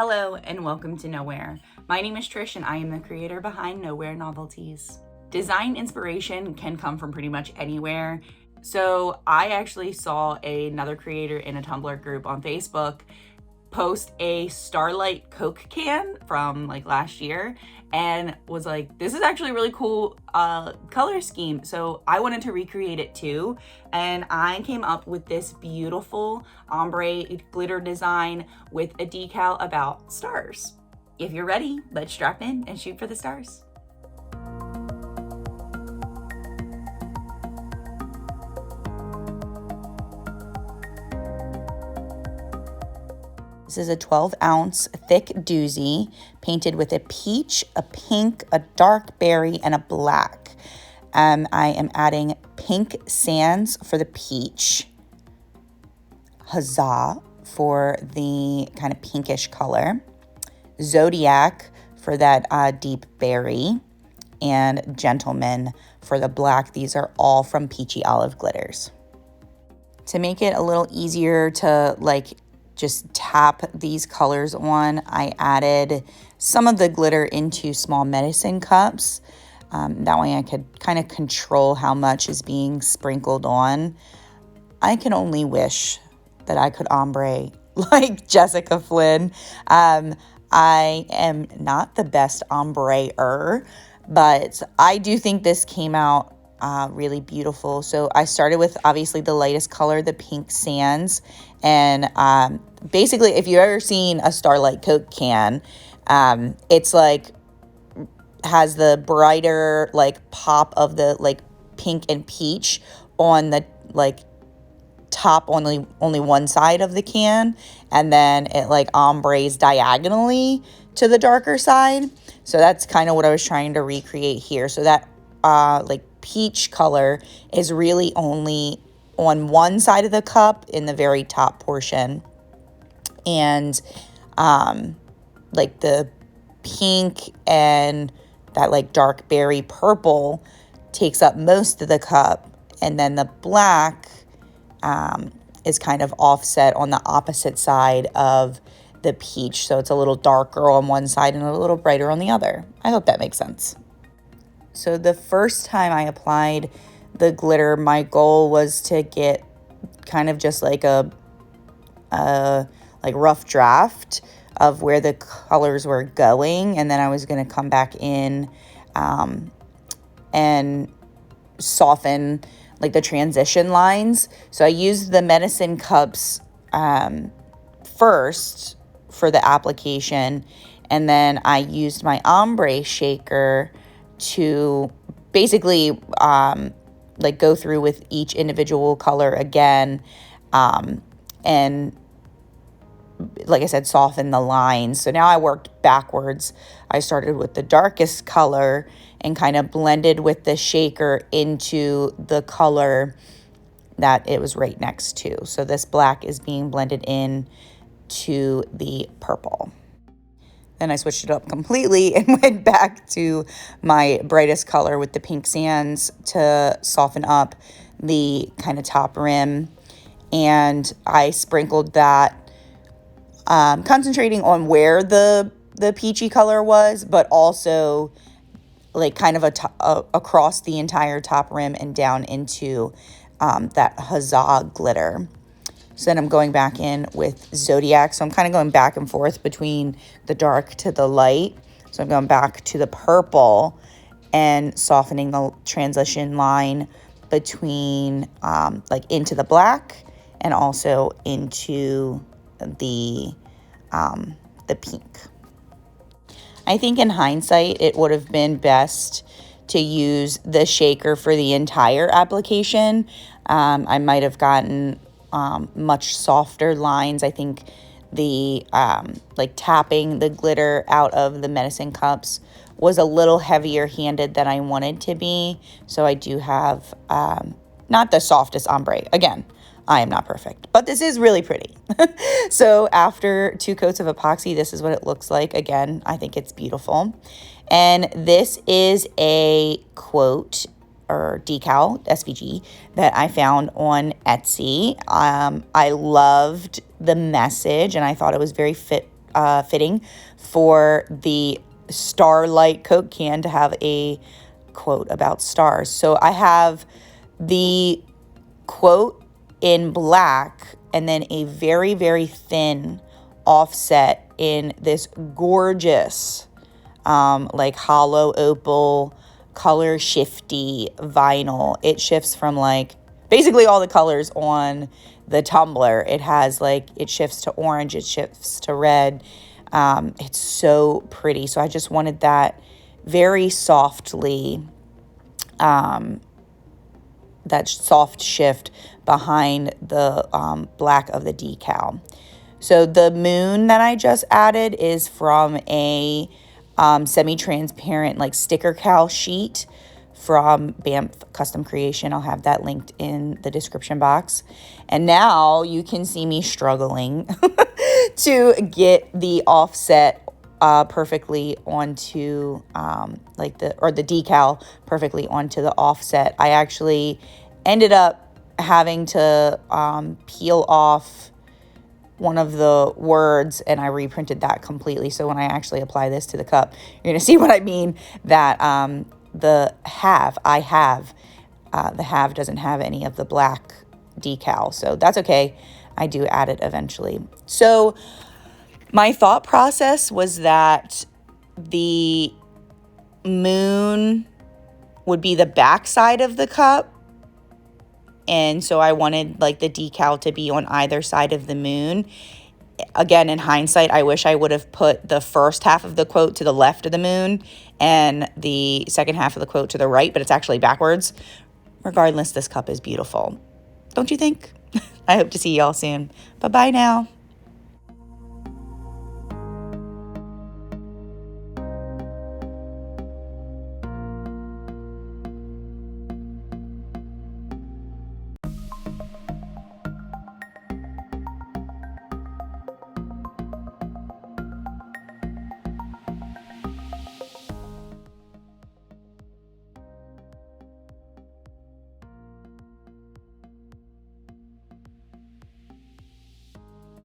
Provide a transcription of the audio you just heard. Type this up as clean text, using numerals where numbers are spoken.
Hello and welcome to Nowhere. My name is Trish and I am the creator behind Nowhere Novelties. Design inspiration can come from pretty much anywhere. So I actually saw another creator in a Tumbler group on Facebook post a Starlight Coke can from like last year and was like, this is actually a really cool color scheme. So I wanted to recreate it too. And I came up with this beautiful ombre glitter design with a decal about stars. If you're ready, let's strap in and shoot for the stars. This is a 12-ounce thick Duozie painted with a peach, a pink, a dark berry, and a black. I am adding pink sands for the peach, Huzzah for the kind of pinkish color, Zodiac for that deep berry, and Gentleman for the black. These are all from Peachy Olive Glitters. To make it a little easier to just tap these colors on, I added some of the glitter into small medicine cups. That way I could kind of control how much is being sprinkled on. I can only wish that I could ombre like Jessica Flynn. I am not the best ombre-er, but I do think this came out really beautiful. So I started with obviously the lightest color, the pink sands. And basically, if you've ever seen a Starlight Coke can, it's like has the brighter pop of the pink and peach on the top only one side of the can, and then it ombres diagonally to the darker side. So that's kind of what I was trying to recreate here. So that peach color is really only on one side of the cup in the very top portion, and the pink and that dark berry purple takes up most of the cup, and then the black is kind of offset on the opposite side of the peach, so it's a little darker on one side and a little brighter on the other. I hope that makes sense. So the first time I applied the glitter, my goal was to get kind of just a rough draft of where the colors were going, and then I was going to come back in and soften the transition lines. So I used the medicine cups first for the application, and then I used my ombre shaker to basically go through with each individual color again, and like I said, soften the lines. So now I worked backwards. I started with the darkest color and kind of blended with the shaker into the color that it was right next to. So this black is being blended in to the purple. Then I switched it up completely and went back to my brightest color with the pink sands to soften up the kind of top rim. And I sprinkled that, concentrating on where the peachy color was, but also kind of across the entire top rim and down into that Huzzah glitter. So then I'm going back in with Zodiac. So I'm kind of going back and forth between the dark to the light. So I'm going back to the purple and softening the transition line between into the black and also into the pink. I think in hindsight, it would have been best to use the shaker for the entire application. I might have gotten much softer lines. I think the tapping the glitter out of the medicine cups was a little heavier handed than I wanted to be. So I do have not the softest ombre. Again, I am not perfect, but this is really pretty. So after 2 coats of epoxy, this is what it looks like. Again, I think it's beautiful. And this is a quote or decal, SVG, that I found on Etsy. I loved the message and I thought it was very fit fitting for the Starlight Coke can to have a quote about stars. So I have the quote in black and then a very, very thin offset in this gorgeous like hollow opal color shifty vinyl. It shifts from like basically all the colors on the Tumbler. It has like, it shifts to orange, it shifts to red. It's so pretty. So I just wanted that very softly, that soft shift behind the black of the decal. So the moon that I just added is from a semi-transparent like sticker cal sheet from BAMF Custom Creation. I'll have that linked in the description box. And now you can see me struggling to get the offset perfectly onto like the decal perfectly onto the offset. I actually ended up having to peel off one of the words and I reprinted that completely. So when I actually apply this to the cup, you're gonna see what I mean, that the have doesn't have any of the black decal. So that's okay. I do add it eventually. So my thought process was that the moon would be the back side of the cup. And so I wanted like the decal to be on either side of the moon. Again, in hindsight, I wish I would have put the first half of the quote to the left of the moon and the second half of the quote to the right, but it's actually backwards. Regardless, this cup is beautiful. Don't you think? I hope to see y'all soon. Bye-bye now.